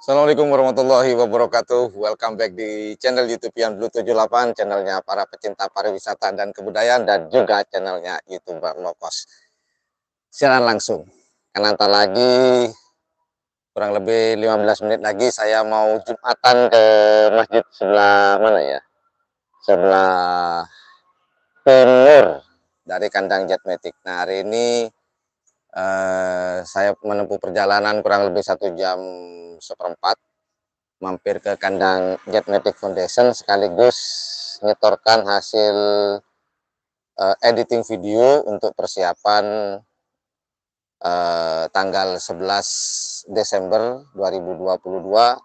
Assalamualaikum warahmatullahi wabarakatuh. Welcome back di channel YouTube Yan Blue 78, channelnya para pecinta pariwisata dan kebudayaan, dan juga channelnya YouTuber low cost. Siaran langsung. Karena nanti lagi kurang lebih 15 menit lagi saya mau Jumatan ke masjid sebelah mana ya? Sebelah timur dari kandang Jetmatic. Nah, hari ini saya menempuh perjalanan kurang lebih 1 jam 1/4, mampir ke kandang Jetmatic Foundation sekaligus nyetorkan hasil editing video untuk persiapan tanggal 11 Desember 2022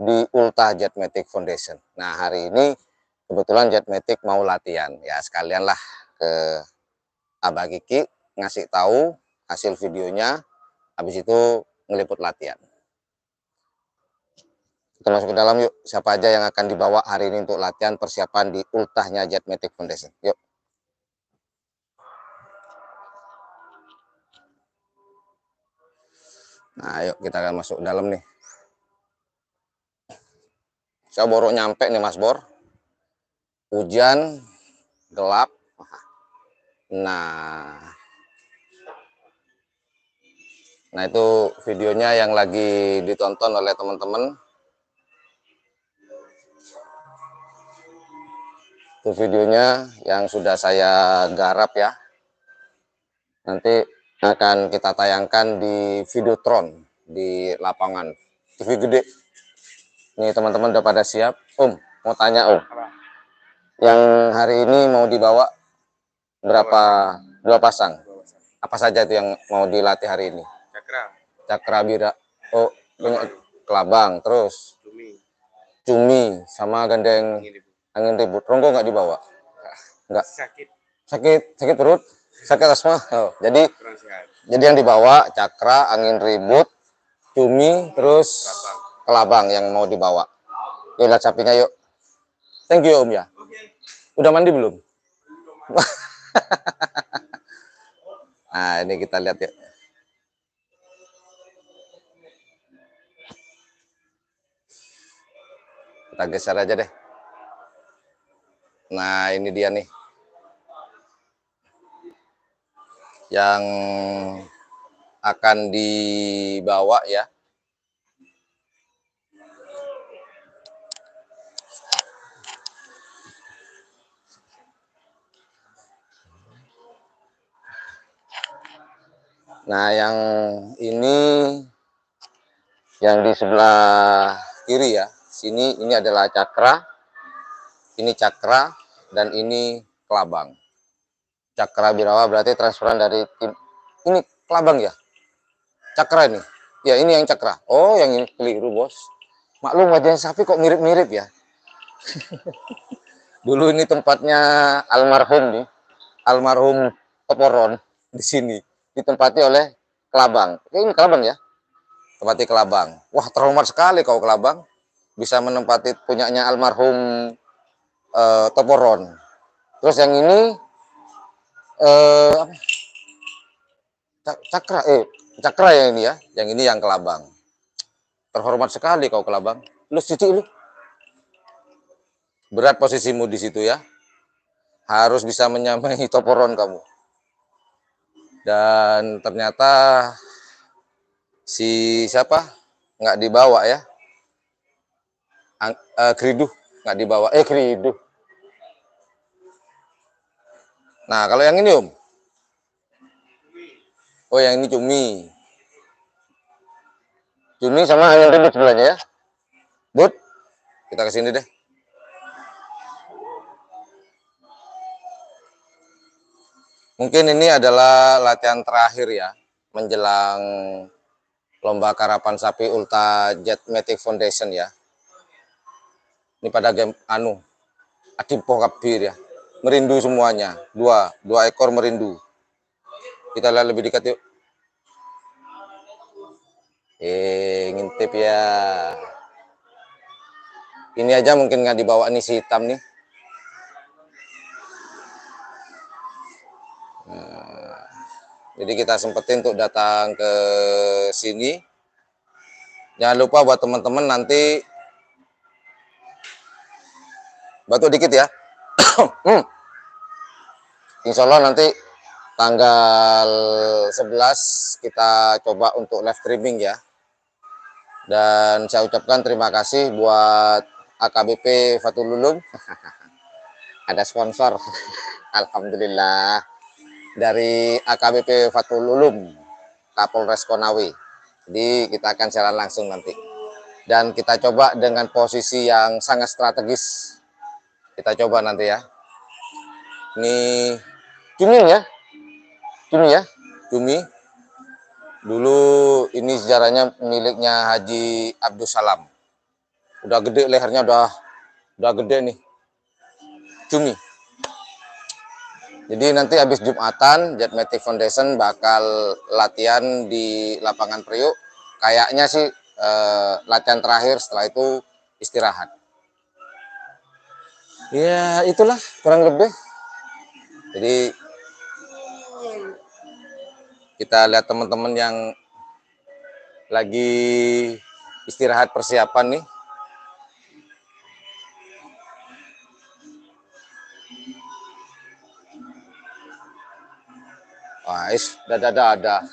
di Ultah Jetmatic Foundation. Nah, hari ini kebetulan Jetmatic mau latihan, ya sekalian lah ke Abah Kiki ngasih tahu hasil videonya, habis itu ngeliput latihan. Kita masuk ke dalam yuk, siapa aja yang akan dibawa hari ini untuk latihan persiapan di ultahnya Jetmatic Foundation. Yuk. Nah, yuk kita akan masuk ke dalam nih. Saya baru nyampe nih Mas Bor. Hujan, gelap. Nah, itu videonya yang lagi ditonton oleh teman-teman. Itu videonya yang sudah saya garap ya. Nanti akan kita tayangkan di Videotron di lapangan TV gede. Nih teman-teman udah pada siap. Mau tanya yang hari ini mau dibawa berapa? 2 pasang. Apa saja itu yang mau dilatih hari ini? Cakra bira. Oh, kelabang. Terus cumi sama gandeng angin ribut. Ronggo nggak dibawa? Nggak. Sakit perut? Sakit asma? Oh, jadi yang dibawa cakra, angin ribut, cumi, terus kelabang yang mau dibawa. Yuk lihat sapinya yuk. Thank you Om ya. Udah mandi belum? Nah, ini kita lihat ya. Kita geser aja deh. Nah, ini dia nih. Yang akan dibawa ya. Nah, yang ini yang di sebelah kiri ya. Sini ini adalah cakra. Ini cakra dan ini kelabang. Cakra birawa berarti transferan dari tim. Ini kelabang ya? Cakra ini. Ya, ini yang cakra. Oh, yang ini keliru, Bos. Maklum wajahnya sapi kok mirip-mirip ya. Dulu ini tempatnya almarhum nih. Almarhum Toporon di sini. Ditempati oleh kelabang. Ini kelabang ya? Tempati kelabang. Wah, terhormat sekali kau kelabang. Bisa menempati punyanya almarhum Toporon. Terus yang ini cakra ya ini ya. Yang ini yang kelabang. Terhormat sekali kau kelabang. Lu situ lu. Berat posisimu di situ ya. Harus bisa menyamai Toporon kamu. Dan ternyata si siapa? Nggak dibawa ya. Kriduh nggak dibawa. Kriduh. Nah, kalau yang ini Om. Oh, yang ini cumi. Cumi sama yang ribut sebelahnya ya. Bud, kita kesini deh. Mungkin ini adalah latihan terakhir ya, menjelang lomba karapan sapi Ultah Jetmatic Foundation ya. Ini pada game Adipoh Kabir ya. Merindu semuanya. Dua ekor merindu. Kita lihat lebih dekat yuk. Ngintip ya. Ini aja mungkin nggak dibawa nih si hitam nih. Jadi kita sempetin untuk datang ke sini. Jangan lupa buat teman-teman nanti batuk dikit ya. Insya Allah nanti tanggal 11 kita coba untuk live streaming ya. Dan saya ucapkan terima kasih buat AKBP Fatul Ulum. Ada sponsor. Alhamdulillah. Dari AKBP Fatul Ulum, Kapolres Konawe. Jadi kita akan siaran langsung nanti. Dan kita coba dengan posisi yang sangat strategis. Kita coba nanti ya. Ini cumi ya. Cumi ya. Cumi. Dulu ini sejarahnya miliknya Haji Abdus Salam. Udah gede lehernya, udah gede nih. Cumi. Jadi nanti habis Jumatan, Jetmatic Foundation bakal latihan di lapangan Priuk. Kayaknya sih latihan terakhir, setelah itu istirahat. Ya itulah kurang lebih. Jadi kita lihat teman-teman yang lagi istirahat persiapan nih. Wah, ada.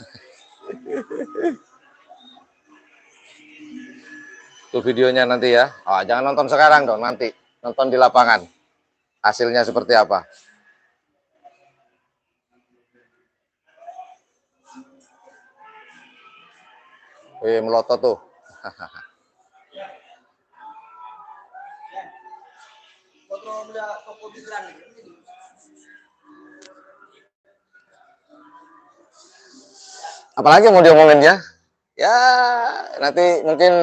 Tuh videonya nanti ya. Oh, jangan nonton sekarang dong, nanti nonton di lapangan. Hasilnya seperti apa? Melotot tuh. Apalagi mau diomongin ya? Ya, nanti mungkin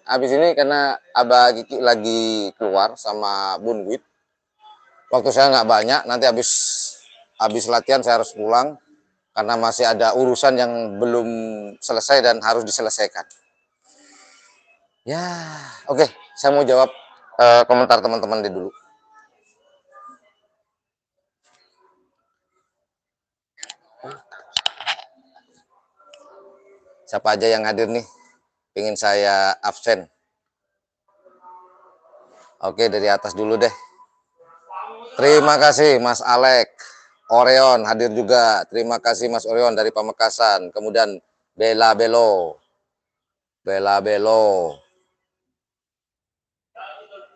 habis ini karena Abah Kiki lagi keluar sama Bun Wit. Waktu saya nggak banyak, nanti habis latihan saya harus pulang karena masih ada urusan yang belum selesai dan harus diselesaikan. Ya, oke, saya mau jawab komentar teman-teman dulu. Siapa aja yang hadir nih? Pengen saya absen. Oke, dari atas dulu deh. Terima kasih Mas Alek. Orion hadir juga. Terima kasih Mas Orion dari Pamekasan. Kemudian Bella Belo.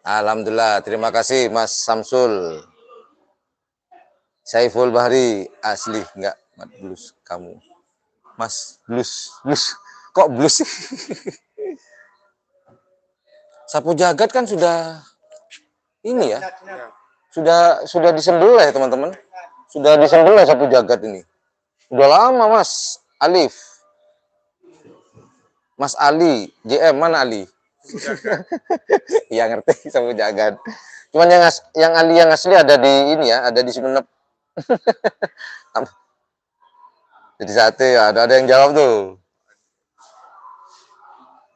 Alhamdulillah. Terima kasih Mas Samsul. Saiful Bahri asli enggak blues kamu. Mas blues. Kok blues sih? Sapu jagat kan sudah ini ya. Sudah disembelih ya teman-teman. Sudah disembelih sapu jagat ini. Udah lama Mas Alif. Mas Ali, JM mana Ali? Iya ngerti sapu jagat. Cuman yang Ali yang asli ada di ini ya, ada di Sumenep. Jadi sate ya, ada yang jawab tuh.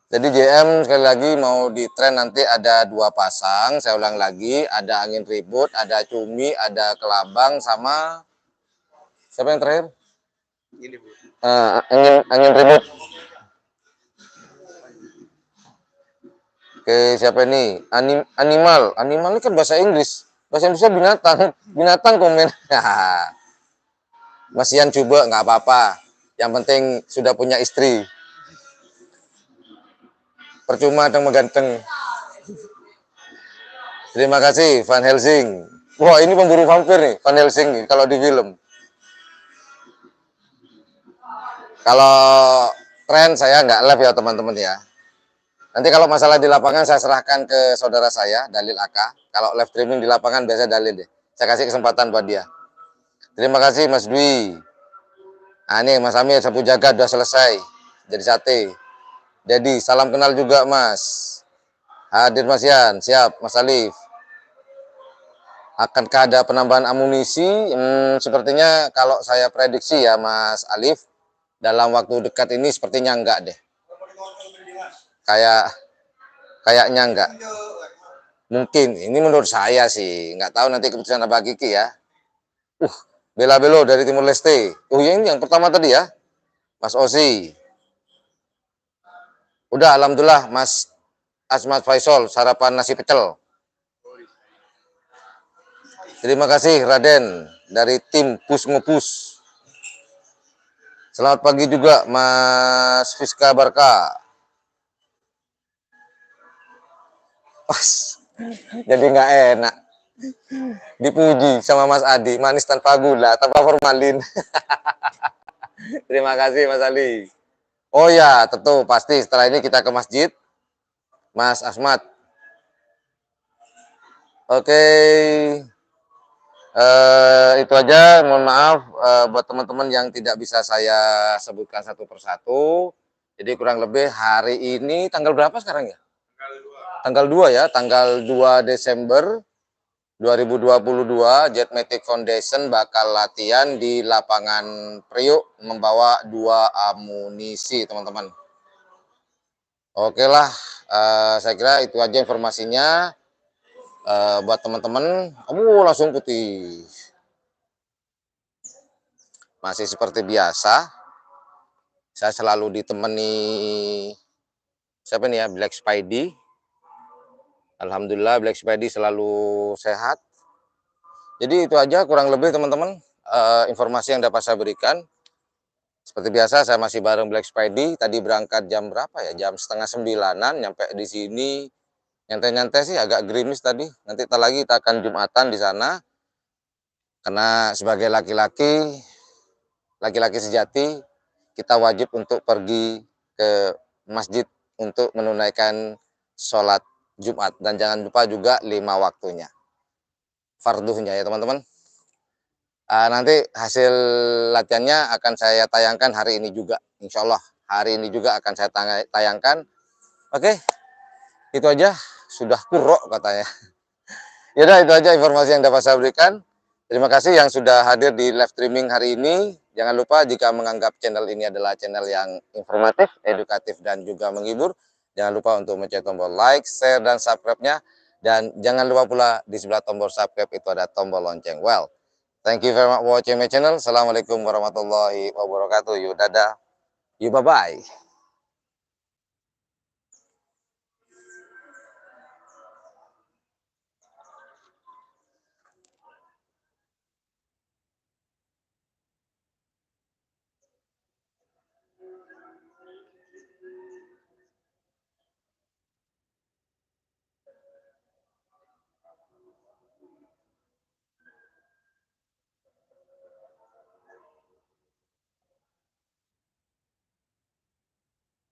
Jadi JM sekali lagi mau di tren nanti ada 2 pasang, saya ulang lagi, ada angin ribut, ada cumi, ada kelabang, sama siapa yang terakhir? Ini, Bu. Angin ribut. Oke, siapa ini? Animal ini kan bahasa Inggris. Bahasa Indonesia binatang komen. Mas Ian coba nggak apa-apa. Yang penting sudah punya istri. Percuma dong mengganteng. Terima kasih Van Helsing. Wah, ini pemburu vampir nih, Van Helsing nih, kalau di film. Kalau tren saya nggak live ya teman-teman ya. Nanti kalau masalah di lapangan saya serahkan ke saudara saya, Dalil AK. Kalau live streaming di lapangan biasa Dalil deh. Saya kasih kesempatan buat dia. Terima kasih Mas Dwi. Nah ini Mas Amir, sapu jagat udah selesai. Jadi sate. Jadi salam kenal juga Mas. Hadir Mas Yan, siap Mas Alif. Akankah ada penambahan amunisi? Sepertinya kalau saya prediksi ya Mas Alif, dalam waktu dekat ini sepertinya enggak deh. Kayaknya enggak. Mungkin, ini menurut saya sih. Enggak tahu nanti keputusan Abah Kiki ya. Bella Belo dari Timur Leste. Oh ini yang pertama tadi ya. Mas Osi. Udah, alhamdulillah Mas Asmat Faisal, sarapan nasi pecel. Terima kasih Raden dari tim Pus Ngepus. Selamat pagi juga Mas Fiska Barka. Pas, jadi nggak enak dipuji sama Mas Adi, manis tanpa gula, tanpa formalin. Terima kasih Mas Ali. Oh ya, tentu pasti setelah ini kita ke masjid, Mas Asmat. Oke, itu aja. Mohon maaf buat teman-teman yang tidak bisa saya sebutkan satu persatu. Jadi kurang lebih hari ini tanggal berapa sekarang ya? Tanggal 2 ya, tanggal 2 Desember 2022, Jetmatic Foundation bakal latihan di lapangan Priuk membawa 2 amunisi, teman-teman. Oke lah, saya kira itu aja informasinya buat teman-teman. Langsung putih. Masih seperti biasa, saya selalu ditemani siapa nih ya, Black Spidey. Alhamdulillah Black Spidey selalu sehat. Jadi itu aja kurang lebih teman-teman informasi yang dapat saya berikan. Seperti biasa saya masih bareng Black Spidey. Tadi berangkat jam berapa ya? Jam setengah 9-an, nyampe di sini nyantai-nyantai sih, agak gerimis tadi. Nanti lagi kita akan Jumatan di sana. Karena sebagai laki-laki sejati, kita wajib untuk pergi ke masjid untuk menunaikan sholat Jumat. Dan jangan lupa juga 5 waktunya. Farduhnya ya teman-teman. Nanti hasil latihannya akan saya tayangkan hari ini juga. Insya Allah hari ini juga akan saya tayangkan. Oke, itu aja. Sudah kurok katanya. Yaudah, itu aja informasi yang dapat saya berikan. Terima kasih yang sudah hadir di live streaming hari ini. Jangan lupa jika menganggap channel ini adalah channel yang informatif, edukatif, dan juga menghibur. Jangan lupa untuk mencet tombol like, share, dan subscribe-nya. Dan jangan lupa pula di sebelah tombol subscribe itu ada tombol lonceng. Well, thank you very much for watching my channel. Assalamualaikum warahmatullahi wabarakatuh. Yuk, dadah. Yuk, bye-bye.